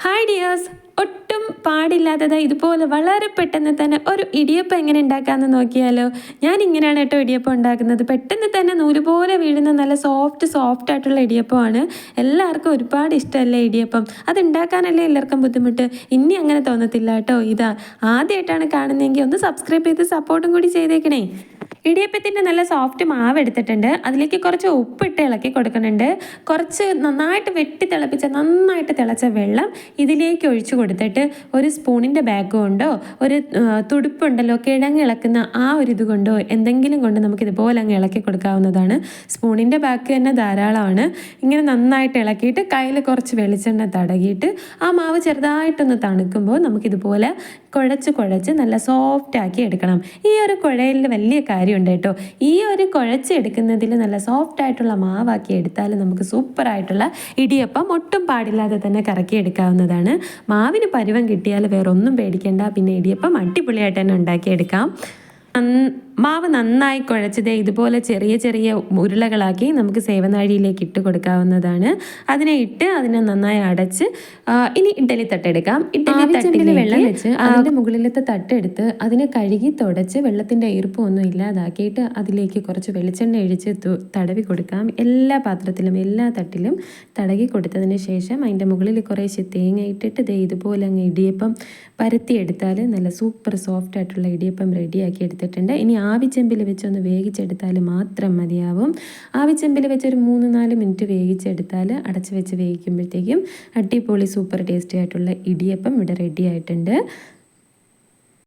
Hi dears, ഒട്ടും പാടില്ലാത്തത് ഇതുപോലെ വളരെ പെട്ടെന്ന് തന്നെ ഒരു ഇടിയപ്പം എങ്ങനെ ഉണ്ടാക്കാമെന്ന് നോക്കിയാലോ. ഞാൻ ഇങ്ങനെയാണ് കേട്ടോ ഇടിയപ്പം ഉണ്ടാക്കുന്നത്. പെട്ടെന്ന് തന്നെ നൂല് പോലെ വീഴുന്ന നല്ല സോഫ്റ്റ് ആയിട്ടുള്ള ഇടിയപ്പമാണ്. എല്ലാവർക്കും ഒരുപാട് ഇഷ്ടമല്ലേ ഇടിയപ്പം. അത് ഉണ്ടാക്കാനല്ലേ എല്ലാവർക്കും ബുദ്ധിമുട്ട്. ഇനി അങ്ങനെ തോന്നത്തില്ല കേട്ടോ. ഇതാ ആദ്യമായിട്ടാണ് കാണുന്നതെങ്കിൽ ഒന്ന് സബ്സ്ക്രൈബ് ചെയ്ത് സപ്പോർട്ടും കൂടി ചെയ്തേക്കണേ. ഇടിയപ്പത്തിൻ്റെ നല്ല സോഫ്റ്റ് മാവ് എടുത്തിട്ടുണ്ട്. അതിലേക്ക് കുറച്ച് ഉപ്പിട്ട് ഇളക്കി കൊടുക്കുന്നുണ്ട്. കുറച്ച് നന്നായിട്ട് തിളച്ച വെള്ളം ഇതിലേക്ക് ഒഴിച്ചു കൊടുത്തിട്ട് ഒരു സ്പൂണിൻ്റെ ബാഗ് കൊണ്ടോ ഒരു തുടുപ്പുണ്ടല്ലോ കിഴങ്ങ് ഇളക്കുന്ന ആ ഒരു ഇത് കൊണ്ടോ എന്തെങ്കിലും കൊണ്ട് നമുക്ക് ഇതുപോലെ അങ്ങ് ഇളക്കി കൊടുക്കാവുന്നതാണ്. സ്പൂണിൻ്റെ ബാഗ് തന്നെ ധാരാളമാണ്. ഇങ്ങനെ നന്നായിട്ട് ഇളക്കിയിട്ട് കയ്യിൽ കുറച്ച് വെളിച്ചെണ്ണ തടകിയിട്ട് ആ മാവ് ചെറുതായിട്ടൊന്ന് തണുക്കുമ്പോൾ നമുക്കിതുപോലെ കുഴച്ച് നല്ല സോഫ്റ്റാക്കി എടുക്കണം. ഈ ഒരു കുഴയിൽ വലിയ കാര്യമുണ്ട് കേട്ടോ. ഈ ഒരു കുഴച്ചെടുക്കുന്നതിൽ നല്ല സോഫ്റ്റ് ആയിട്ടുള്ള മാവാക്കി എടുത്താൽ നമുക്ക് സൂപ്പറായിട്ടുള്ള ഇടിയപ്പം ഒട്ടും പാടില്ലാതെ തന്നെ കറക്കി എടുക്കാവുന്നതാണ്. മാവിന് പരുവം കിട്ടിയാൽ വേറെ ഒന്നും പേടിക്കേണ്ട. പിന്നെ ഇടിയപ്പം അടിപൊളിയായിട്ട് തന്നെ ഉണ്ടാക്കിയെടുക്കാം. മാവ് നന്നായി കുഴച്ചത് ഇതുപോലെ ചെറിയ ഉരുളകളാക്കി നമുക്ക് സേവനാഴിയിലേക്ക് ഇട്ട് കൊടുക്കാവുന്നതാണ്. അതിനെ നന്നായി അടച്ച് ഇനി ഇഡ്ഡലി തട്ടെടുക്കാം. ഇഡ്ഡലി തട്ടിൽ വെള്ളം വെച്ച് അതിൻ്റെ മുകളിലത്തെ തട്ടെടുത്ത് അതിനെ കഴുകി തുടച്ച് വെള്ളത്തിൻ്റെ ഈർപ്പം ഒന്നും ഇല്ലാതാക്കിയിട്ട് അതിലേക്ക് കുറച്ച് വെളിച്ചെണ്ണ ഒഴിച്ച് തടവി കൊടുക്കാം. എല്ലാ പാത്രത്തിലും എല്ലാ തട്ടിലും തടകി കൊടുത്തതിന് ശേഷം അതിൻ്റെ മുകളിൽ കുറേശ്ശെ തേങ്ങ ഇട്ടിട്ട് ഇതുപോലെ അങ്ങ് ഇടിയപ്പം പരത്തിയെടുത്താൽ നല്ല സൂപ്പർ സോഫ്റ്റ് ആയിട്ടുള്ള ഇടിയപ്പം റെഡിയാക്കി എടുത്തിട്ടുണ്ട്. ഇനി ആവിച്ചെമ്പിൽ വെച്ചൊന്ന് വേവിച്ചെടുത്താൽ മാത്രം മതിയാവും. ആവിച്ചെമ്പിൽ വെച്ചൊരു 3-4 മിനിറ്റ് വേവിച്ചെടുത്താൽ അടച്ച് വെച്ച് വേവിക്കുമ്പോഴത്തേക്കും അടിപൊളി സൂപ്പർ ടേസ്റ്റി ആയിട്ടുള്ള ഇടിയപ്പം ഇവിടെ റെഡി ആയിട്ടുണ്ട്.